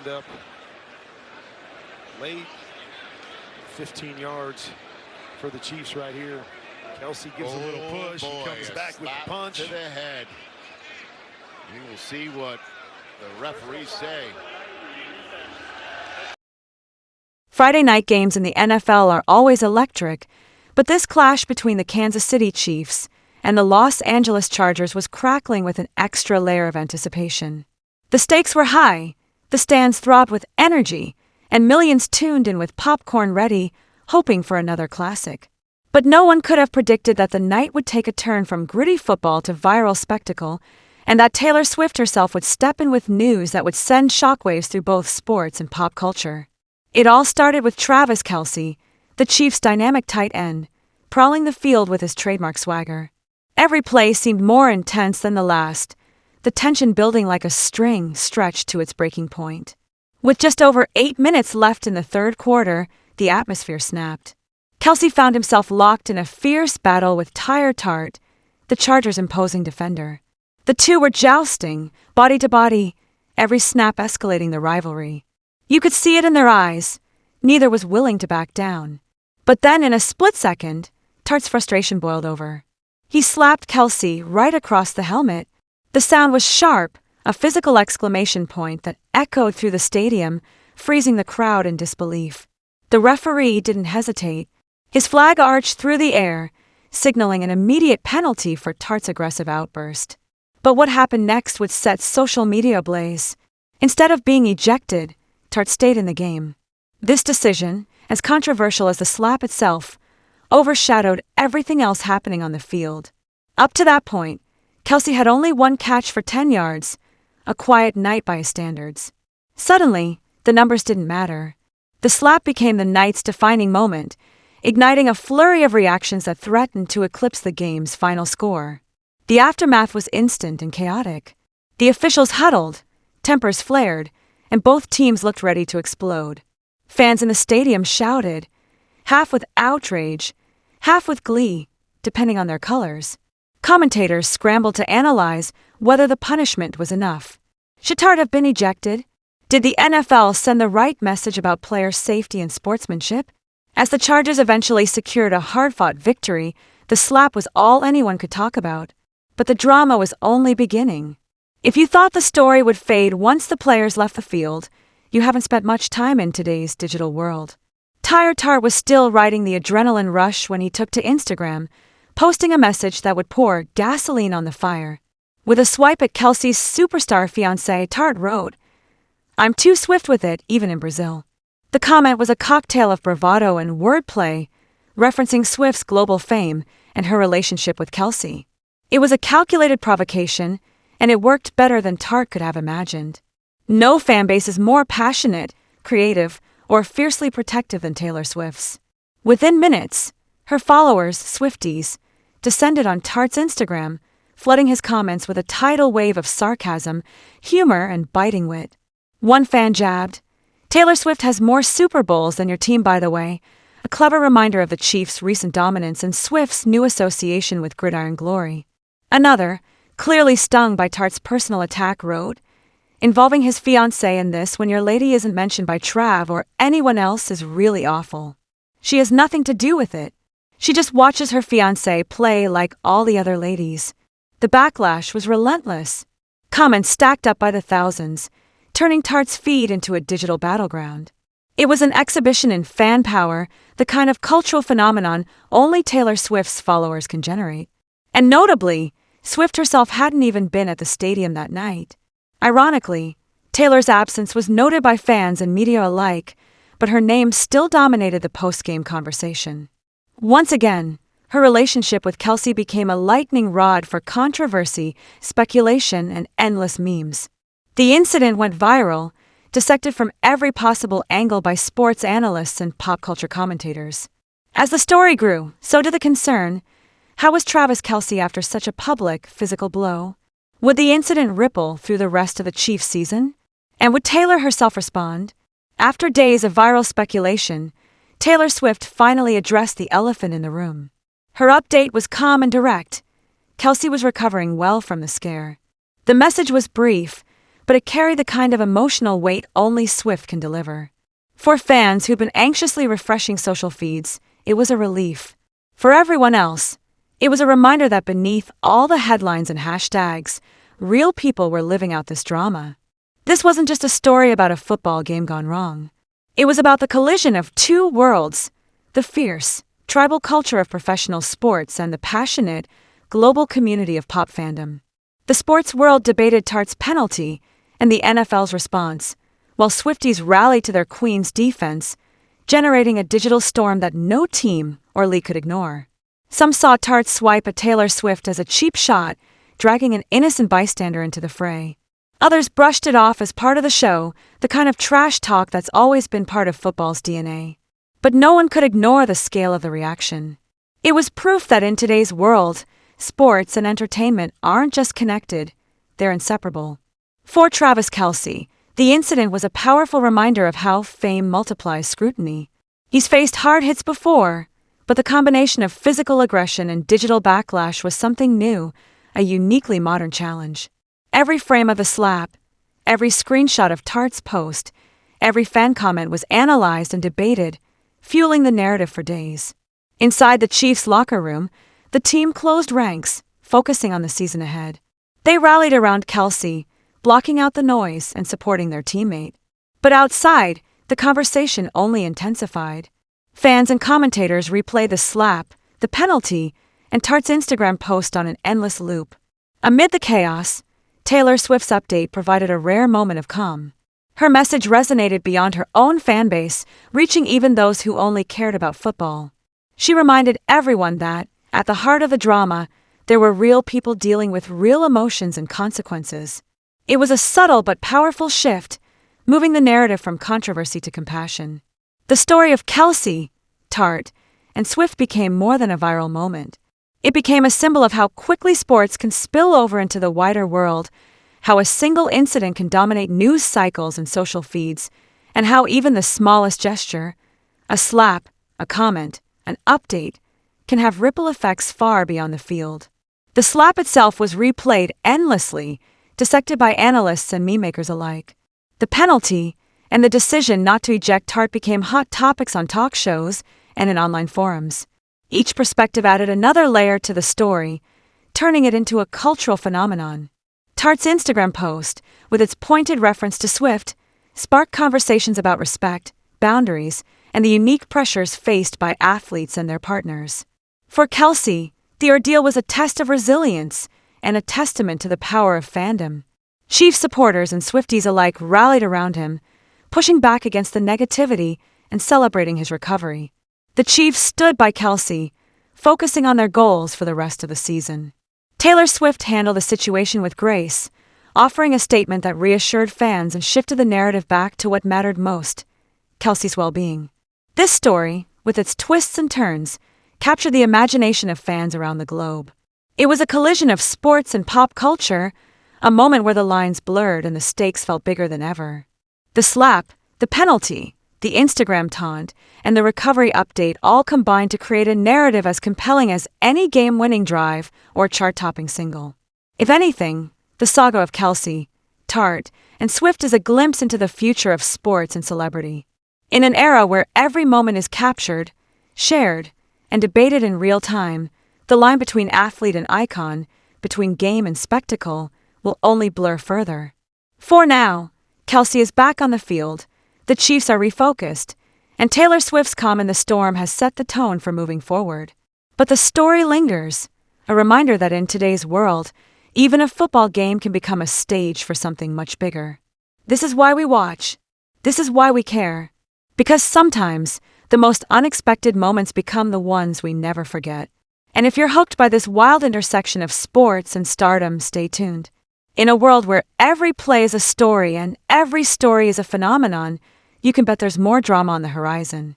end up late. 15 yards for the Chiefs right here. Kelsey gives a little push. He comes back with a punch to the head. You will see what the referees say. Friday night games in the NFL are always electric, but this clash between the Kansas City Chiefs and the Los Angeles Chargers was crackling with an extra layer of anticipation. The stakes were high, the stands throbbed with energy, and millions tuned in with popcorn ready, hoping for another classic. But no one could have predicted that the night would take a turn from gritty football to viral spectacle, and that Taylor Swift herself would step in with news that would send shockwaves through both sports and pop culture. It all started with Travis Kelce, the Chiefs' dynamic tight end, prowling the field with his trademark swagger. Every play seemed more intense than the last, the tension building like a string stretched to its breaking point. With just over 8 minutes left in the third quarter, the atmosphere snapped. Kelce found himself locked in a fierce battle with Tyler Tart, the Chargers' imposing defender. The two were jousting, body to body, every snap escalating the rivalry. You could see it in their eyes. Neither was willing to back down. But then, in a split second, Tart's frustration boiled over. He slapped Kelce right across the helmet. The sound was sharp, a physical exclamation point that echoed through the stadium, freezing the crowd in disbelief. The referee didn't hesitate. His flag arched through the air, signaling an immediate penalty for Tart's aggressive outburst. But what happened next would set social media ablaze. Instead of being ejected, Tart stayed in the game. This decision, as controversial as the slap itself, overshadowed everything else happening on the field. Up to that point, Kelce had only one catch for 10 yards, a quiet night by his standards. Suddenly, the numbers didn't matter. The slap became the night's defining moment, igniting a flurry of reactions that threatened to eclipse the game's final score. The aftermath was instant and chaotic. The officials huddled, tempers flared, and both teams looked ready to explode. Fans in the stadium shouted, half with outrage, half with glee, depending on their colors. Commentators scrambled to analyze whether the punishment was enough. Should Tart have been ejected? Did the NFL send the right message about player safety and sportsmanship? As the Chargers eventually secured a hard-fought victory, the slap was all anyone could talk about. But the drama was only beginning. If you thought the story would fade once the players left the field, you haven't spent much time in today's digital world. Tyler Tart was still riding the adrenaline rush when he took to Instagram, posting a message that would pour gasoline on the fire. With a swipe at Kelce's superstar fiancée, Tart wrote, "I'm too swift with it, even in Brazil." The comment was a cocktail of bravado and wordplay, referencing Swift's global fame and her relationship with Kelce. It was a calculated provocation, and it worked better than Tart could have imagined. No fanbase is more passionate, creative, or fiercely protective than Taylor Swift's. Within minutes, her followers, Swifties, descended on Tart's Instagram, flooding his comments with a tidal wave of sarcasm, humor, and biting wit. One fan jabbed, "Taylor Swift has more Super Bowls than your team, by the way," a clever reminder of the Chiefs' recent dominance and Swift's new association with gridiron glory. Another, clearly stung by Tart's personal attack, wrote, "Involving his fiancée in this when your lady isn't mentioned by Trav or anyone else is really awful. She has nothing to do with it. She just watches her fiancé play like all the other ladies." The backlash was relentless. Comments stacked up by the thousands, turning Tart's feed into a digital battleground. It was an exhibition in fan power, the kind of cultural phenomenon only Taylor Swift's followers can generate. And notably, Swift herself hadn't even been at the stadium that night. Ironically, Taylor's absence was noted by fans and media alike, but her name still dominated the post-game conversation. Once again, her relationship with Kelce became a lightning rod for controversy, speculation, and endless memes. The incident went viral, dissected from every possible angle by sports analysts and pop culture commentators. As the story grew, so did the concern. How was Travis Kelce after such a public, physical blow? Would the incident ripple through the rest of the Chiefs' season? And would Taylor herself respond? After days of viral speculation, Taylor Swift finally addressed the elephant in the room. Her update was calm and direct. Kelce was recovering well from the scare. The message was brief, but it carried the kind of emotional weight only Swift can deliver. For fans who'd been anxiously refreshing social feeds, it was a relief. For everyone else, it was a reminder that beneath all the headlines and hashtags, real people were living out this drama. This wasn't just a story about a football game gone wrong. It was about the collision of two worlds, the fierce, tribal culture of professional sports and the passionate, global community of pop fandom. The sports world debated Tartt's penalty and the NFL's response, while Swifties rallied to their queen's defense, generating a digital storm that no team or league could ignore. Some saw Tartt swipe at Taylor Swift as a cheap shot, dragging an innocent bystander into the fray. Others brushed it off as part of the show, the kind of trash talk that's always been part of football's DNA. But no one could ignore the scale of the reaction. It was proof that in today's world, sports and entertainment aren't just connected, they're inseparable. For Travis Kelce, the incident was a powerful reminder of how fame multiplies scrutiny. He's faced hard hits before, but the combination of physical aggression and digital backlash was something new, a uniquely modern challenge. Every frame of the slap, every screenshot of Tartt's post, every fan comment was analyzed and debated, fueling the narrative for days. Inside the Chiefs' locker room, the team closed ranks, focusing on the season ahead. They rallied around Kelce, blocking out the noise and supporting their teammate. But outside, the conversation only intensified. Fans and commentators replayed the slap, the penalty, and Tartt's Instagram post on an endless loop. Amid the chaos, Taylor Swift's update provided a rare moment of calm. Her message resonated beyond her own fanbase, reaching even those who only cared about football. She reminded everyone that, at the heart of the drama, there were real people dealing with real emotions and consequences. It was a subtle but powerful shift, moving the narrative from controversy to compassion. The story of Kelce, Tartt, and Swift became more than a viral moment. It became a symbol of how quickly sports can spill over into the wider world, how a single incident can dominate news cycles and social feeds, and how even the smallest gesture, a slap, a comment, an update, can have ripple effects far beyond the field. The slap itself was replayed endlessly, dissected by analysts and meme-makers alike. The penalty and the decision not to eject Tartt became hot topics on talk shows and in online forums. Each perspective added another layer to the story, turning it into a cultural phenomenon. Tartt's Instagram post, with its pointed reference to Swift, sparked conversations about respect, boundaries, and the unique pressures faced by athletes and their partners. For Kelce, the ordeal was a test of resilience and a testament to the power of fandom. Chiefs supporters and Swifties alike rallied around him, pushing back against the negativity and celebrating his recovery. The Chiefs stood by Kelce, focusing on their goals for the rest of the season. Taylor Swift handled the situation with grace, offering a statement that reassured fans and shifted the narrative back to what mattered most, Kelce's well-being. This story, with its twists and turns, captured the imagination of fans around the globe. It was a collision of sports and pop culture, a moment where the lines blurred and the stakes felt bigger than ever. The slap, the penalty, the Instagram taunt, and the recovery update all combined to create a narrative as compelling as any game-winning drive or chart-topping single. If anything, the saga of Kelce, Tartt, and Swift is a glimpse into the future of sports and celebrity. In an era where every moment is captured, shared, and debated in real time, the line between athlete and icon, between game and spectacle, will only blur further. For now, Kelce is back on the field, the Chiefs are refocused, and Taylor Swift's calm in the storm has set the tone for moving forward. But the story lingers, a reminder that in today's world, even a football game can become a stage for something much bigger. This is why we watch. This is why we care. Because sometimes, the most unexpected moments become the ones we never forget. And if you're hooked by this wild intersection of sports and stardom, stay tuned. In a world where every play is a story and every story is a phenomenon, you can bet there's more drama on the horizon.